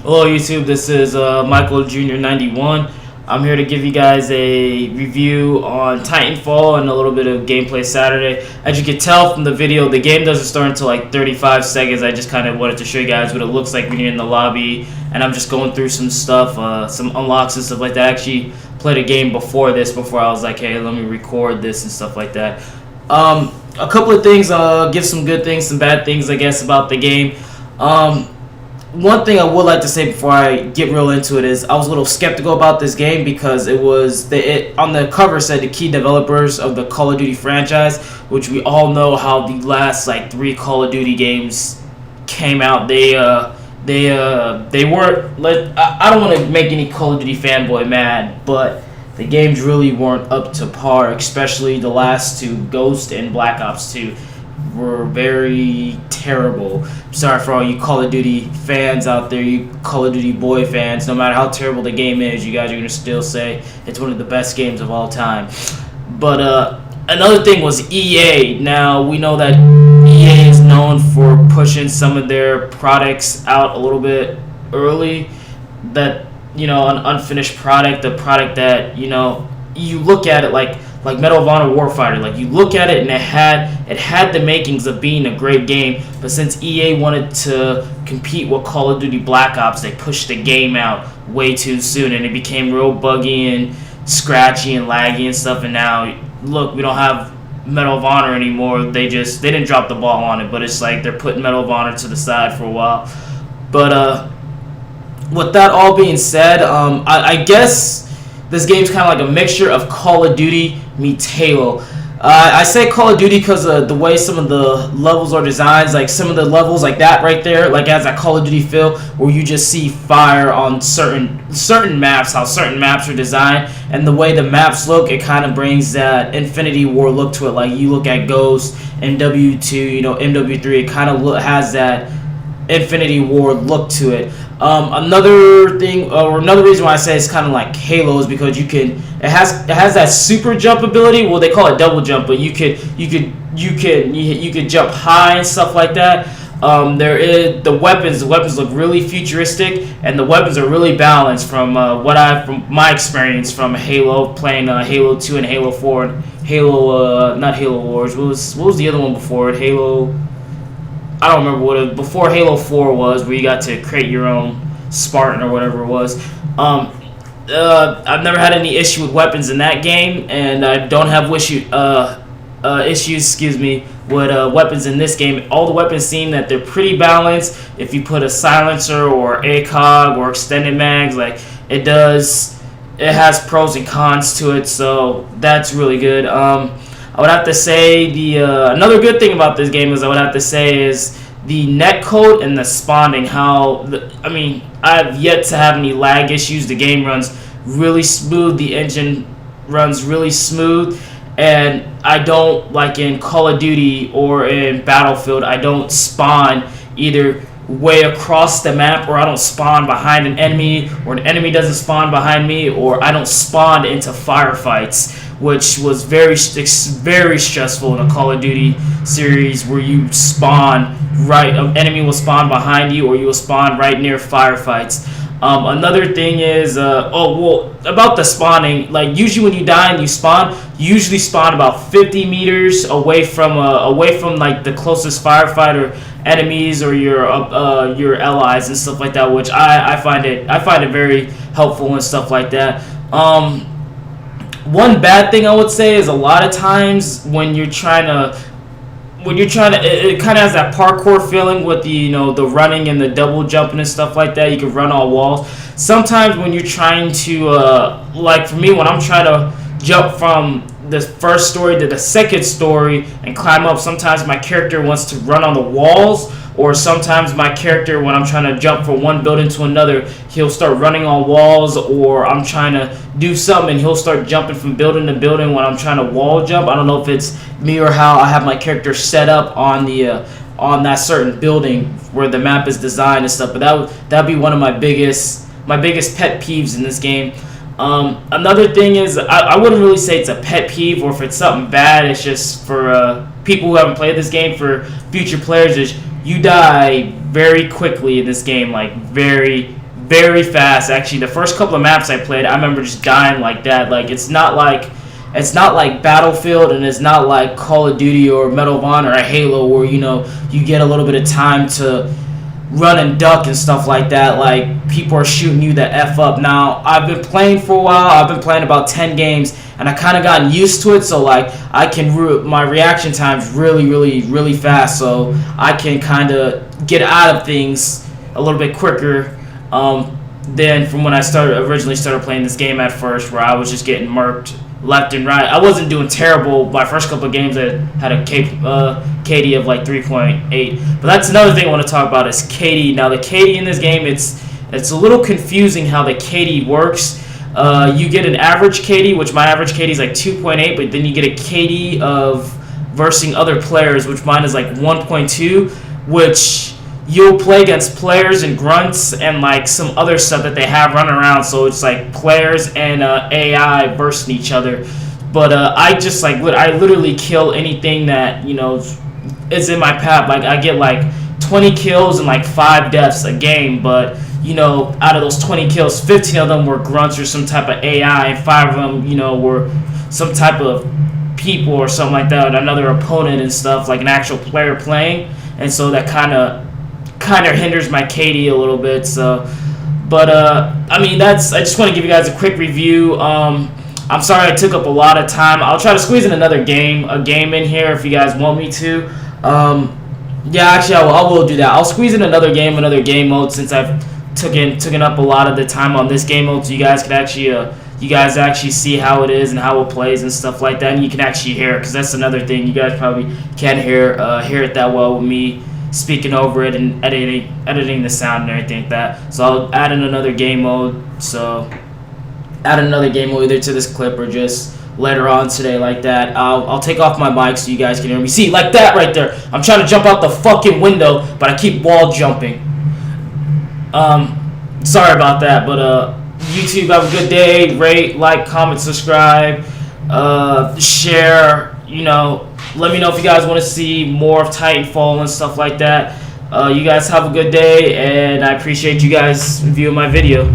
Hello YouTube, this is Michael Jr. 91. I'm here to give you guys a review on Titanfall and a little bit of gameplay Saturday. As you can tell from the video, the game doesn't start until like 35 seconds. I just kind of wanted to show you guys what it looks like when you're in the lobby, and I'm just going through some stuff, some unlocks and stuff like that. I actually played a game before I was like, hey, let me record this and stuff like that. A couple of things, give some good things, some bad things, I guess, about the game. One thing I would like to say before I get real into it is I was a little skeptical about this game because it was on the cover said the key developers of the Call of Duty franchise, which we all know how the last like 3 Call of Duty games came out. They weren't. I don't want to make any Call of Duty fanboy mad, but the games really weren't up to par, especially the last 2, Ghost and Black Ops 2. Were very terrible. Sorry for all you Call of Duty fans out there, you Call of Duty boy fans. No matter how terrible the game is, you guys are gonna still say it's one of the best games of all time. But another thing was EA. Now we know that EA is known for pushing some of their products out a little bit early. That, you know, an unfinished product, a product that, you know, you look at it like Medal of Honor Warfighter, like you look at it and it had the makings of being a great game, but since EA wanted to compete with Call of Duty Black Ops, they pushed the game out way too soon, and it became real buggy and scratchy and laggy and stuff. And now look, we don't have Medal of Honor anymore. They didn't drop the ball on it, but it's like they're putting Medal of Honor to the side for a while. But with that all being said, I guess this game's kind of like a mixture of Call of Duty meets Halo. I say Call of Duty because the way some of the levels are designed, like some of the levels like that right there, like has that Call of Duty feel where you just see fire on certain maps, how certain maps are designed, and the way the maps look, it kind of brings that Infinity War look to it. Like you look at Ghost, MW2, you know, MW3, it kind of has that Infinity War look to it. Another thing, or another reason why I say it's kind of like Halo is because it has that super jump ability. Well, they call it double jump, but you could jump high and stuff like that. The weapons look really futuristic, and the weapons are really balanced from my experience from Halo, playing Halo 2 and Halo 4 and Halo not Halo Wars. What was the other one before it? Halo. I don't remember what before Halo 4 was, where you got to create your own Spartan or whatever it was. I've never had any issue with weapons in that game, and I don't have issues, with weapons in this game. All the weapons seem that they're pretty balanced. If you put a silencer or ACOG or extended mags, like it has pros and cons to it, so that's really good. I would have to say another good thing about this game is the netcode and the spawning. I've yet to have any lag issues. The game runs really smooth. The engine runs really smooth, and I don't, like in Call of Duty or in Battlefield, I don't spawn either way across the map, or I don't spawn behind an enemy, or an enemy doesn't spawn behind me, or I don't spawn into firefights, which was very stressful in a Call of Duty series where you spawn right, an enemy will spawn behind you, or you will spawn right near firefights. Another thing is, about the spawning, like usually when you die and you spawn, you usually spawn about 50 meters away from like the closest firefighter enemies or your allies and stuff like that, which I find it very helpful and stuff like that. One bad thing I would say is a lot of times when you're trying to, it kind of has that parkour feeling with the running and the double jumping and stuff like that. You can run all walls. Sometimes when you're trying to, like for me, when I'm trying to jump from the first story to the second story and climb up, sometimes my character wants to run on the walls, or sometimes my character, when I'm trying to jump from one building to another, he'll start running on walls, or I'm trying to do something and he'll start jumping from building to building when I'm trying to wall jump. I don't know if it's me or how I have my character set up on that certain building where the map is designed and stuff, but that'd be one of my biggest pet peeves in this game. Another thing is, I wouldn't really say it's a pet peeve or if it's something bad. It's just for people who haven't played this game, for future players, is you die very quickly in this game, like very, very fast. Actually, the first couple of maps I played, I remember just dying like that. Like it's not like Battlefield, and it's not like Call of Duty or Medal of Honor or Halo, where you get a little bit of time to run and duck and stuff like that. Like people are shooting you the F up. Now I've been playing for a while. I've been playing about 10 games, and I kind of gotten used to it. So like I can my reaction time's really fast. So I can kind of get out of things a little bit quicker than from when I originally started playing this game at first, where I was just getting murked left and right. I wasn't doing terrible. My first couple of games, I had a KD of like 3.8. But that's another thing I want to talk about is KD. Now the KD in this game, it's a little confusing how the KD works. You get an average KD, which my average KD is like 2.8, but then you get a KD of versing other players, which mine is like 1.2, which you'll play against players and grunts and like some other stuff that they have running around. So it's like players and AI versing each other. But I just I literally kill anything that is in my path. Like I get like 20 kills and like 5 deaths a game. But out of those 20 kills, 15 of them were grunts or some type of AI, and 5 of them were some type of people or something like that, another opponent and stuff, like an actual player playing. And so that kind of hinders my KD a little bit. So but I just want to give you guys a quick review. I'm sorry I took up a lot of time. I'll try to squeeze in a game in here if you guys want me to. Actually I will do that. I'll squeeze in another game mode, since I've taken up a lot of the time on this game mode, so you guys can actually see how it is and how it plays and stuff like that, and you can actually hear it, because that's another thing. You guys probably can't hear it that well with me speaking over it and editing the sound and everything like that. So I'll add in another game mode. So add another game mode either to this clip or just later on today like that. I'll take off my mic so you guys can hear me. See, like that right there. I'm trying to jump out the fucking window, but I keep wall jumping. Sorry about that, but YouTube, have a good day. Rate, like, comment, subscribe, share. Let me know if you guys want to see more of Titanfall and stuff like that. You guys have a good day, and I appreciate you guys viewing my video.